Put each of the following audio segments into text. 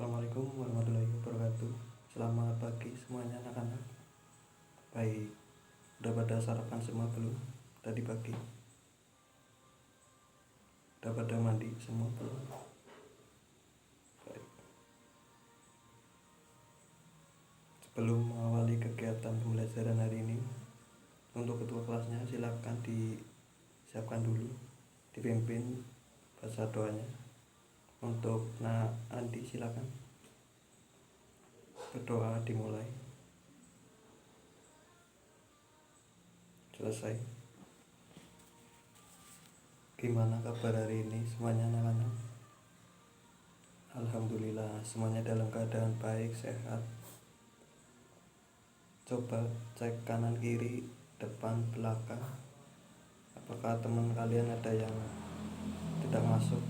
Assalamualaikum warahmatullahi wabarakatuh. Selamat pagi semuanya anak-anak. Baik, udah pada sarapan semua belum? Tadi pagi udah pada mandi semua belum? Baik. Sebelum mengawali kegiatan pembelajaran hari ini, untuk ketua kelasnya silakan disiapkan dulu, dipimpin baca doanya. Untuk Andi silakan berdoa dimulai. Selesai. Gimana kabar hari ini semuanya anak-anak? Alhamdulillah semuanya dalam keadaan baik, sehat. Coba cek kanan kiri, depan belakang. Apakah teman kalian ada yang tidak masuk?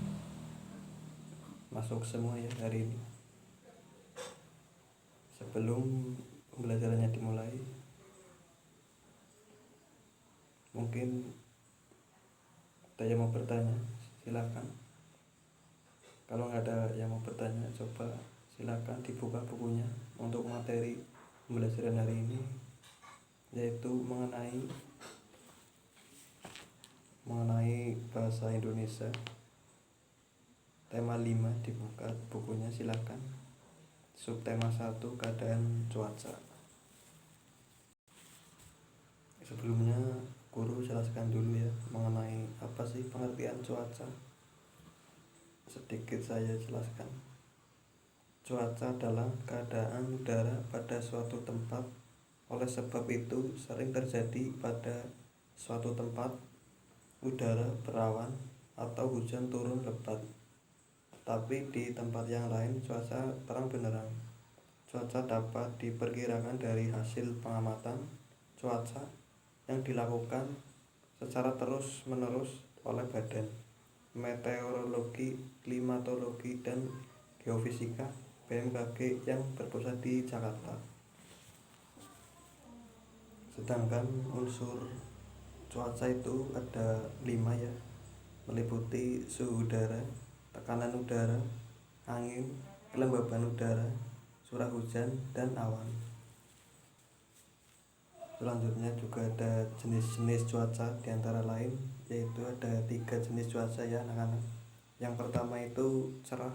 Masuk semua ya hari ini. Sebelum pembelajarannya dimulai, mungkin ada yang mau bertanya, silakan. Kalau nggak ada yang mau bertanya, coba silakan dibuka bukunya untuk materi pembelajaran hari ini, yaitu mengenai bahasa Indonesia. Tema 5 dibuka bukunya, silakan. Subtema 1 keadaan cuaca. Sebelumnya guru jelaskan dulu ya mengenai apa sih pengertian cuaca. Sedikit saya jelaskan. Cuaca adalah keadaan udara pada suatu tempat. Oleh sebab itu sering terjadi pada suatu tempat udara berawan atau hujan turun lebat, tapi di tempat yang lain cuaca terang benderang. Cuaca dapat diperkirakan dari hasil pengamatan cuaca yang dilakukan secara terus-menerus oleh Badan Meteorologi, Klimatologi, dan Geofisika BMKG yang berpusat di Jakarta. Sedangkan unsur cuaca itu ada 5 ya, meliputi suhu udara, tekanan udara, angin, kelembaban udara, curah hujan, dan awan. Selanjutnya juga ada jenis-jenis cuaca, diantara lain yaitu ada 3 jenis cuaca ya anak-anak. Yang pertama itu cerah,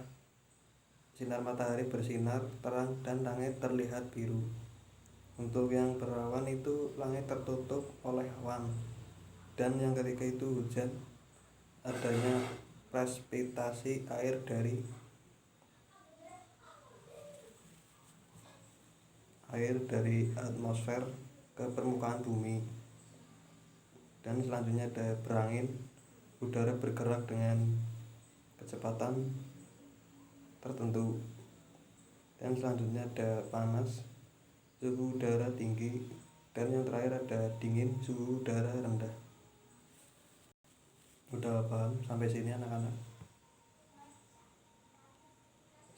sinar matahari bersinar terang dan langit terlihat biru. Untuk yang berawan itu langit tertutup oleh awan. Dan yang ketiga itu hujan, adanya presipitasi air dari atmosfer ke permukaan bumi. Dan selanjutnya ada berangin, udara bergerak dengan kecepatan tertentu. Dan selanjutnya ada panas, suhu udara tinggi. Dan yang terakhir ada dingin, suhu udara rendah. Udah paham sampai sini anak-anak?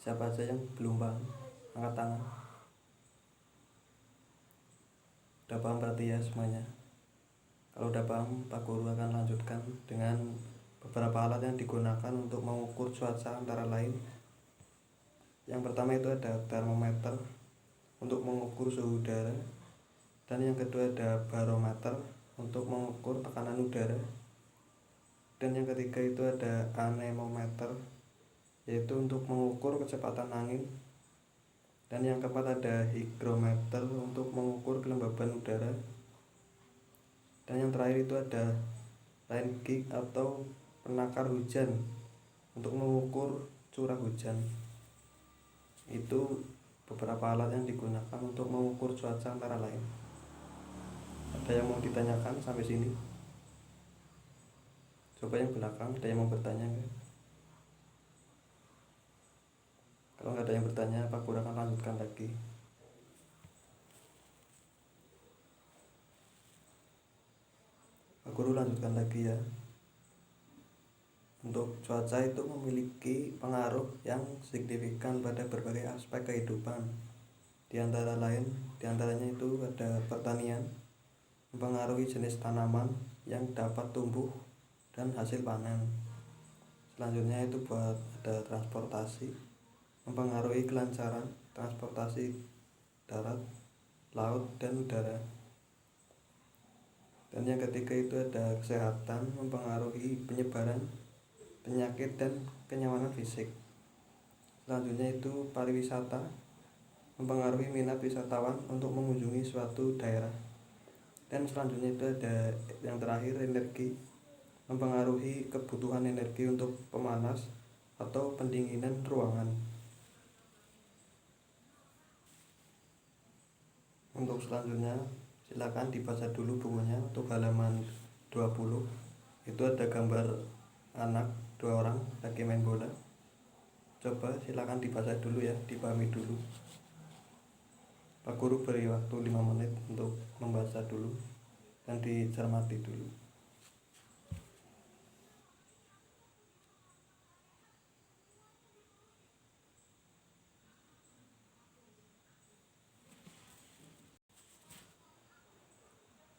Siapa aja yang belum paham? Angkat tangan. Udah paham berarti ya semuanya. Kalau udah paham, Pak Guru akan lanjutkan dengan beberapa alat yang digunakan untuk mengukur cuaca, antara lain yang pertama itu ada termometer untuk mengukur suhu udara, dan yang kedua ada barometer untuk mengukur tekanan udara, dan yang ketiga itu ada anemometer yaitu untuk mengukur kecepatan angin, dan yang keempat ada hygrometer untuk mengukur kelembaban udara, dan yang terakhir itu ada rain gauge atau penakar hujan untuk mengukur curah hujan. Itu beberapa alat yang digunakan untuk mengukur cuaca antara lain. Ada yang mau ditanyakan sampai sini? Coba yang belakang, ada yang mau bertanya enggak? Kalau nggak ada yang bertanya, Pak Guru akan lanjutkan lagi. Pak Guru lanjutkan lagi ya. Untuk cuaca itu memiliki pengaruh yang signifikan pada berbagai aspek kehidupan. Diantaranya itu ada pertanian, mempengaruhi jenis tanaman yang dapat tumbuh dan hasil panen. Selanjutnya itu buat ada transportasi, mempengaruhi kelancaran transportasi darat, laut, dan udara. Dan yang ketiga itu ada kesehatan, mempengaruhi penyebaran penyakit dan kenyamanan fisik. Selanjutnya itu pariwisata, mempengaruhi minat wisatawan untuk mengunjungi suatu daerah. Dan selanjutnya itu ada yang terakhir, energi, mempengaruhi kebutuhan energi untuk pemanas atau pendinginan ruangan. Untuk selanjutnya silakan dibaca dulu bukunya untuk halaman 20. Itu ada gambar anak 2 orang lagi main bola. Coba silakan dibaca dulu ya, dipahami dulu. Pak Guru beri waktu 5 menit untuk membaca dulu dan dicermati dulu.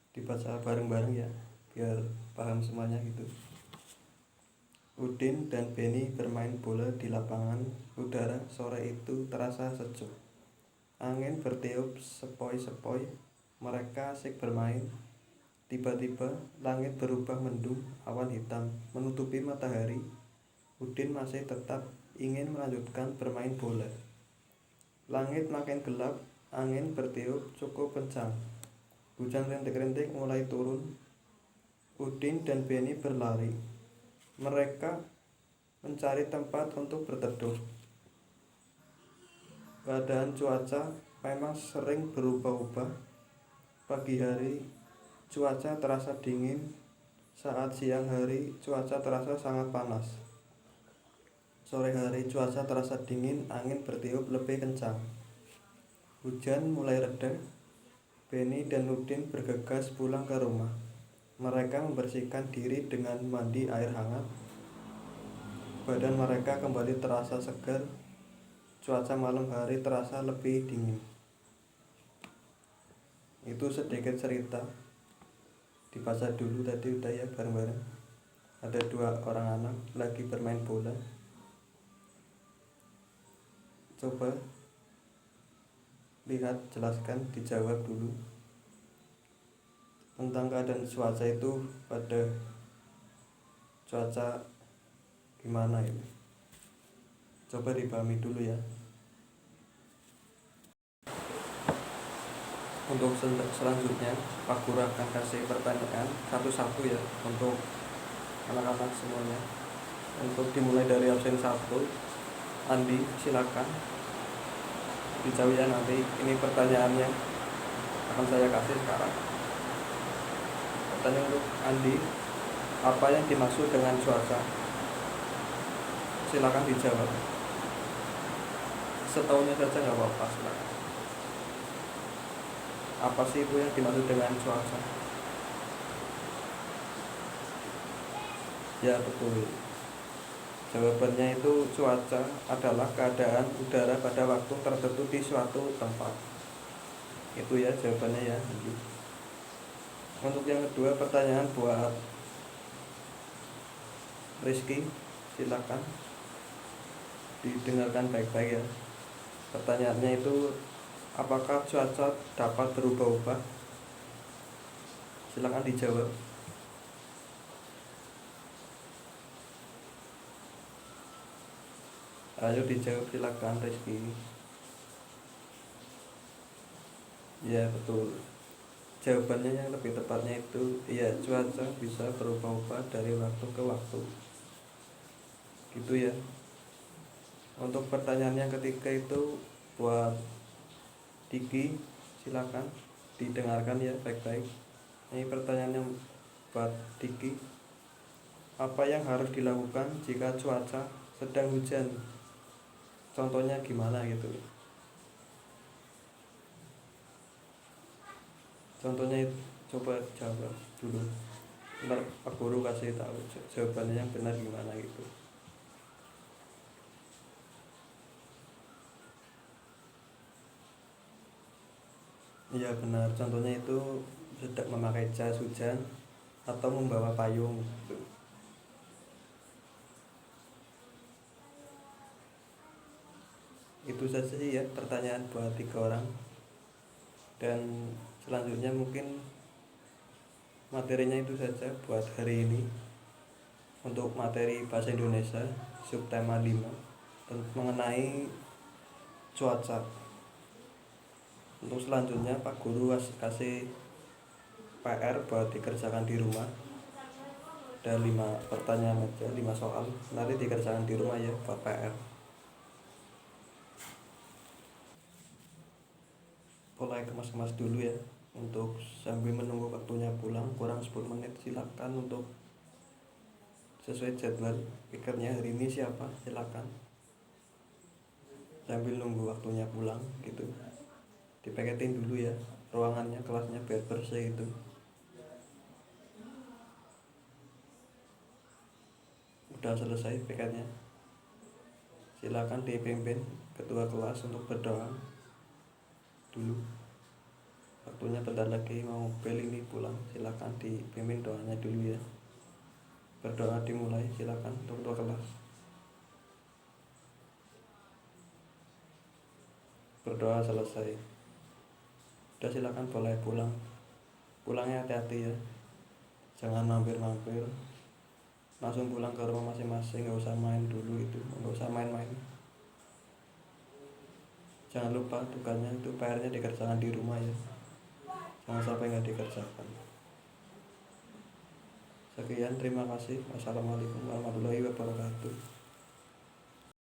Dibaca bareng-bareng ya, biar paham semuanya gitu. Udin dan Benny bermain bola di lapangan. Udara sore itu terasa sejuk. Angin bertiup sepoi-sepoi. Mereka asik bermain. Tiba-tiba langit berubah mendung. Awan hitam menutupi matahari. Udin masih tetap ingin melanjutkan bermain bola. Langit makin gelap. Angin bertiup cukup kencang. Hujan rintik-rintik mulai turun. Udin dan Benny berlari. Mereka mencari tempat untuk berteduh. Keadaan cuaca memang sering berubah-ubah. Pagi hari cuaca terasa dingin. Saat siang hari cuaca terasa sangat panas. Sore hari cuaca terasa dingin, angin bertiup lebih kencang. Hujan mulai reda. Benny dan Udin bergegas pulang ke rumah. Mereka membersihkan diri dengan mandi air hangat. Badan mereka kembali terasa segar. Cuaca malam hari terasa lebih dingin. Itu sedikit cerita. Dibaca dulu tadi udah ya bareng-bareng. Ada 2 orang anak lagi bermain bola. Coba lihat, jelaskan, dijawab dulu tentang keadaan cuaca itu, pada cuaca gimana ini. Coba dipahami dulu ya. Untuk selanjutnya Pak Guru akan kasih pertanyaan satu-satu ya untuk anak-anak semuanya. Untuk dimulai dari absen 1, Andi silakan dijawab ya nanti. Ini pertanyaannya akan saya kasih sekarang. Pertanyaan untuk Andi, apa yang dimaksud dengan cuaca? Silakan dijawab. Setahunya saja nggak apa-apa, silakan. Apa sih itu yang dimaksud dengan cuaca? Ya betul. Jawabannya itu cuaca adalah keadaan udara pada waktu tertentu di suatu tempat. Itu ya jawabannya ya. Untuk yang kedua, pertanyaan buat Rizky, silakan didengarkan baik-baik ya. Pertanyaannya itu, apakah cuaca dapat berubah-ubah? Silakan dijawab. Ayo dijawab, silakan Rizky. Ya betul. Jawabannya yang lebih tepatnya itu ya, cuaca bisa berubah-ubah dari waktu ke waktu. Gitu ya. Untuk pertanyaan yang ketiga itu buat Diki, silakan didengarkan ya baik-baik. Ini pertanyaannya buat Diki. Apa yang harus dilakukan jika cuaca sedang hujan? Contohnya gimana gitu. Contohnya coba jawab dulu. Ntar Pak Guru kasih tahu jawabannya yang benar gimana gitu. Iya benar, contohnya itu sedang memakai jas hujan atau membawa payung gitu. Itu saja sih ya pertanyaan buat 3 orang. Dan selanjutnya mungkin materinya itu saja buat hari ini. Untuk materi bahasa Indonesia subtema 5 mengenai cuaca. Untuk selanjutnya Pak Guru kasih PR buat dikerjakan di rumah. Ada 5 pertanyaan aja, 5 soal. Nanti dikerjakan di rumah ya buat PR. Mulai kemas-kemas dulu ya. Untuk sambil menunggu waktunya pulang kurang 10 menit, silakan untuk sesuai jadwal speakernya hari ini siapa, silakan sambil nunggu waktunya pulang gitu. Dipaketin dulu ya ruangannya, kelasnya biar bersih itu. Udah selesai paketnya, silakan dipimpin ketua kelas untuk berdoa dulu. Waktunya bentar lagi mau bel ini pulang, silakan dipimpin doanya dulu ya. Berdoa dimulai, silakan untuk ketua kelas. Berdoa selesai, udah silakan boleh pulang. Pulangnya hati-hati ya, jangan mampir-mampir, langsung pulang ke rumah masing-masing, nggak usah main dulu itu, nggak usah main-main. Jangan lupa tugasnya itu PR-nya dikerjakan di rumah ya, jangan sampai nggak dikerjakan. Sekian, terima kasih. Wassalamualaikum warahmatullahi wabarakatuh.